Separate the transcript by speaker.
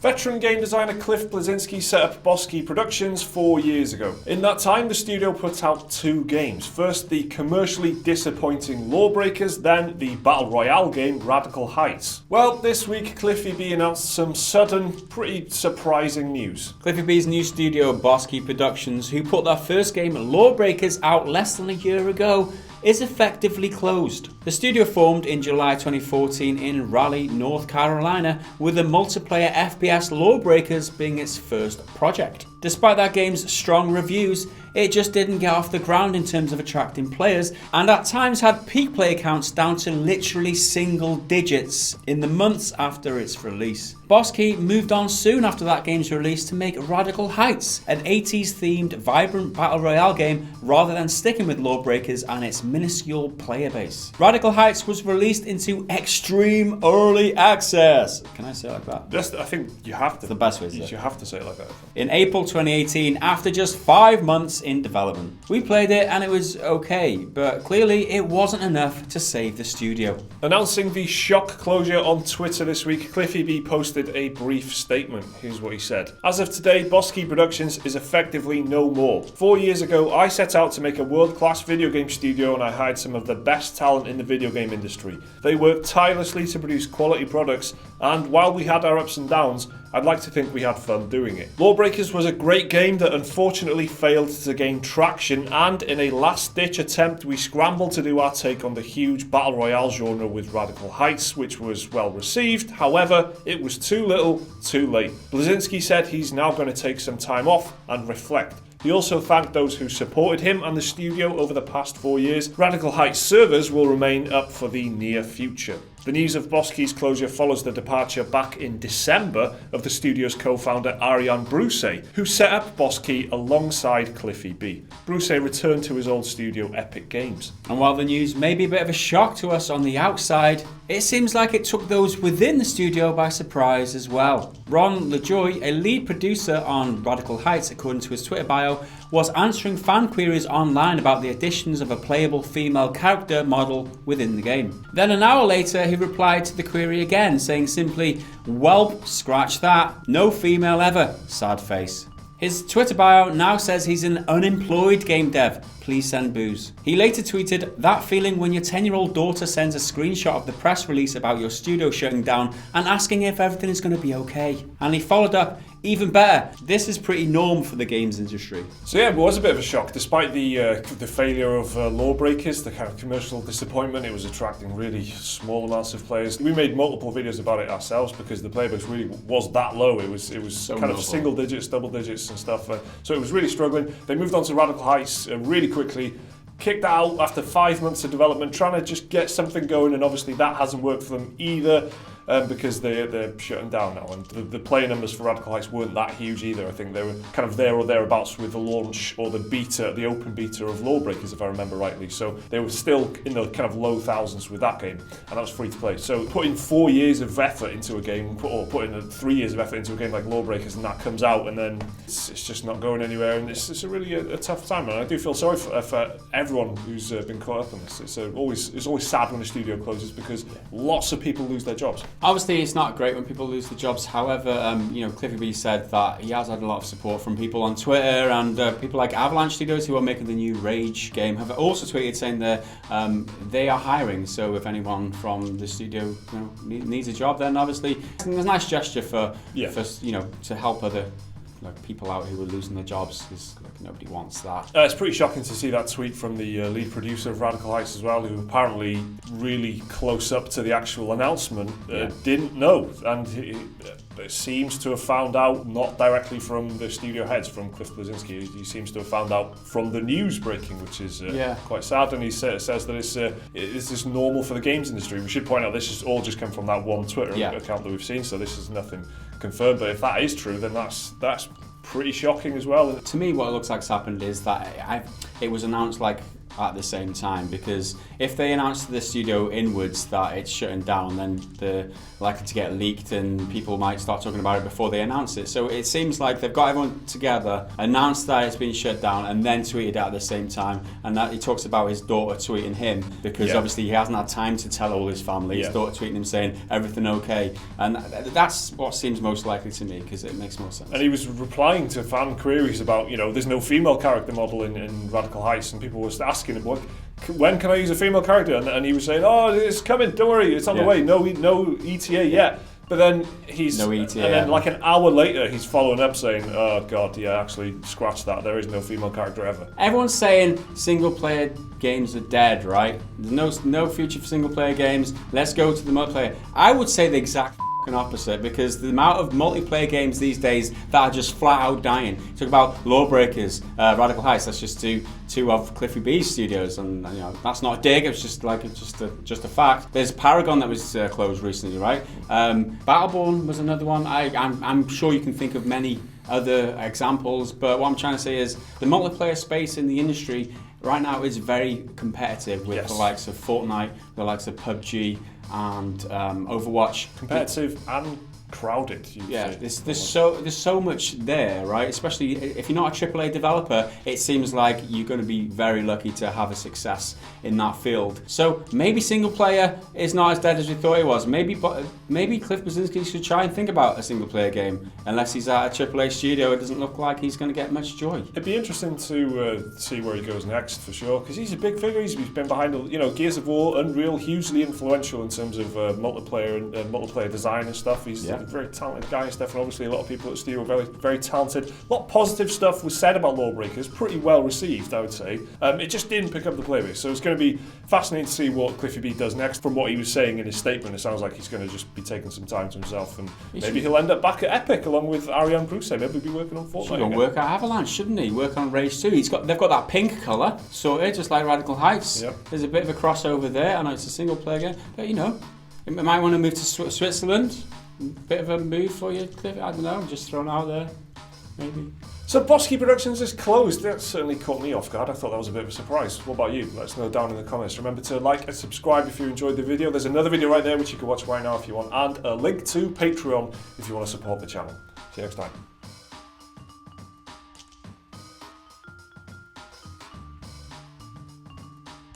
Speaker 1: Veteran game designer Cliff Bleszinski set up Bosky Productions 4 years ago. In that time, the studio put out 2 games. First, the commercially disappointing Lawbreakers, then the Battle Royale game Radical Heights. Well, this week Cliffy B announced some sudden, pretty surprising news.
Speaker 2: Cliffy B's new studio, Bosky Productions, who put their first game, Lawbreakers, out less than a year ago, is effectively closed. The studio formed in July 2014 in Raleigh, North Carolina, with the multiplayer FPS Lawbreakers being its first project. Despite that game's strong reviews, it just didn't get off the ground in terms of attracting players, and at times had peak player counts down to literally single digits in the months after its release. Bosky moved on soon after that game's release to make Radical Heights, an 80s themed vibrant battle royale game, rather than sticking with Lawbreakers and its minuscule player base. Radical Heights was released into extreme early access. Can I say it like that?
Speaker 1: I think you have to.
Speaker 2: It's the best way to say it.
Speaker 1: You have to say it like that.
Speaker 2: In April 2018, after just 5 months in development. We played it and it was okay, but clearly it wasn't enough to save the studio.
Speaker 1: Announcing the shock closure on Twitter this week, Cliffy B posted a brief statement. Here's what he said. As of today, Bosky Productions is effectively no more. 4 years ago, I set out to make a world-class video game studio and I hired some of the best talent in the video game industry. They worked tirelessly to produce quality products, and while we had our ups and downs, I'd like to think we had fun doing it. Lawbreakers was a great game that unfortunately failed to gain traction, and in a last-ditch attempt we scrambled to do our take on the huge battle royale genre with Radical Heights, which was well received. However, it was too little, too late. Bleszinski said he's now going to take some time off and reflect. He also thanked those who supported him and the studio over the past 4 years. Radical Heights servers will remain up for the near future. The news of Bosky's closure follows the departure back in December of the studio's co-founder Ariane Brousse, who set up Bosky alongside Cliffy B. Brousse returned to his old studio, Epic Games.
Speaker 2: And while the news may be a bit of a shock to us on the outside, it seems like it took those within the studio by surprise as well. Ron LaJoy, a lead producer on Radical Heights according to his Twitter bio, was answering fan queries online about the additions of a playable female character model within the game. Then an hour later he replied to the query again, saying simply, "Welp, scratch that, no female ever, sad face." His Twitter bio now says he's an unemployed game dev. Please send booze. He later tweeted, "That feeling when your 10-year-old daughter sends a screenshot of the press release about your studio shutting down and asking if everything is going to be okay." And he followed up, "Even better, this is pretty norm for the games industry."
Speaker 1: So yeah, it was a bit of a shock. Despite the failure of Lawbreakers, the kind of commercial disappointment, it was attracting really small amounts of players. We made multiple videos about it ourselves because the player base really was that low. It was so kind of single digits, double digits and stuff. So it was really struggling. They moved on to Radical Heights really quickly. Kicked that out after 5 months of development, trying to just get something going, and obviously that hasn't worked for them either. Because they're shutting down now, and the player numbers for Radical Heights weren't that huge either. I think they were kind of there or thereabouts with the launch or the beta, the open beta of Lawbreakers, if I remember rightly. So they were still in the kind of low thousands with that game, and that was free to play. So putting 4 years of effort into a game, or putting 3 years of effort into a game like Lawbreakers, and that comes out, and then it's just not going anywhere, and it's a really a tough time. And I do feel sorry for everyone who's been caught up in this. It's always sad when a studio closes because lots of people lose their jobs.
Speaker 2: Obviously, it's not great when people lose their jobs. However, Cliffy B said that he has had a lot of support from people on Twitter, and people like Avalanche Studios, who are making the new Rage game, have also tweeted saying that they are hiring. So if anyone from the studio needs a job, then obviously it's a nice gesture for to help other people out who are losing their jobs, because nobody wants that.
Speaker 1: It's pretty shocking to see that tweet from the lead producer of Radical Heights as well, who apparently really close up to the actual announcement didn't know, and it seems to have found out not directly from the studio heads, from Cliff Bleszinski. He seems to have found out from the news breaking, which is quite sad, and he says that it's just normal for the games industry. We should point out this has all just come from that one Twitter account that we've seen, so this is nothing confirmed, but if that is true, then that's pretty shocking as well.
Speaker 2: To me, what it looks like's happened is that it was announced like at the same time, because if they announce to the studio inwards that it's shutting down, then they're likely to get leaked and people might start talking about it before they announce it. So it seems like they've got everyone together, announced that it's been shut down, and then tweeted it at the same time. And that he talks about his daughter tweeting him, because obviously he hasn't had time to tell all his family. His daughter tweeting him saying everything okay, and that's what seems most likely to me, because it makes more sense.
Speaker 1: And he was replying to fan queries about, there's no female character model in Radical Heights, and people were asking him, when can I use a female character? And he was saying, oh, it's coming, don't worry, it's on the way, no ETA yet. But then
Speaker 2: no ETA.
Speaker 1: And then like an hour later, he's following up saying, oh god, actually, scratch that, there is no female character ever.
Speaker 2: Everyone's saying single player games are dead, right? There's no future for single player games, let's go to the multiplayer. I would say the exact opposite, because the amount of multiplayer games these days that are just flat out dying. Talk about Lawbreakers, Radical Heights. That's just two of Cliffy B's studios, and that's not a dig. It's just just a fact. There's Paragon that was closed recently, right? Battleborn was another one. I'm sure you can think of many other examples, but what I'm trying to say is the multiplayer space in the industry right now is very competitive with the likes of Fortnite, the likes of PUBG, and Overwatch.
Speaker 1: Competitive and crowded.
Speaker 2: There's so much there, right? Especially if you're not a AAA developer, it seems like you're going to be very lucky to have a success in that field. So maybe single player is not as dead as we thought it was. Maybe Cliff Bleszinski should try and think about a single player game. Unless he's at a AAA studio, it doesn't look like he's going to get much joy.
Speaker 1: It'd be interesting to see where he goes next, for sure, because he's a big figure. He's been behind, Gears of War, Unreal, hugely influential in terms of multiplayer and multiplayer design and stuff. He's a very talented guy and stuff, and obviously a lot of people at the studio are very, very talented. A lot of positive stuff was said about Lawbreakers, pretty well received, I would say. It just didn't pick up the playbase, so it's going to be fascinating to see what Cliffy B does next. From what he was saying in his statement, it sounds like he's going to just be taking some time to himself, and maybe he'll end up back at Epic along with Ariane Bruce. Maybe he'll be working on Fortnite.
Speaker 2: He'll work at Avalanche, shouldn't he? Work on Rage 2. They've got that pink colour sorted, just like Radical Heights. There's a bit of a crossover there. I know it's a single player game, but it might want to move to Switzerland. Bit of a move for you, Cliff. I don't know, just thrown out there, maybe.
Speaker 1: So Bosky Productions is closed. That certainly caught me off guard. I thought that was a bit of a surprise. What about you? Let us know down in the comments. Remember to like and subscribe if you enjoyed the video. There's another video right there which you can watch right now if you want, and a link to Patreon if you want to support the channel. See you next time.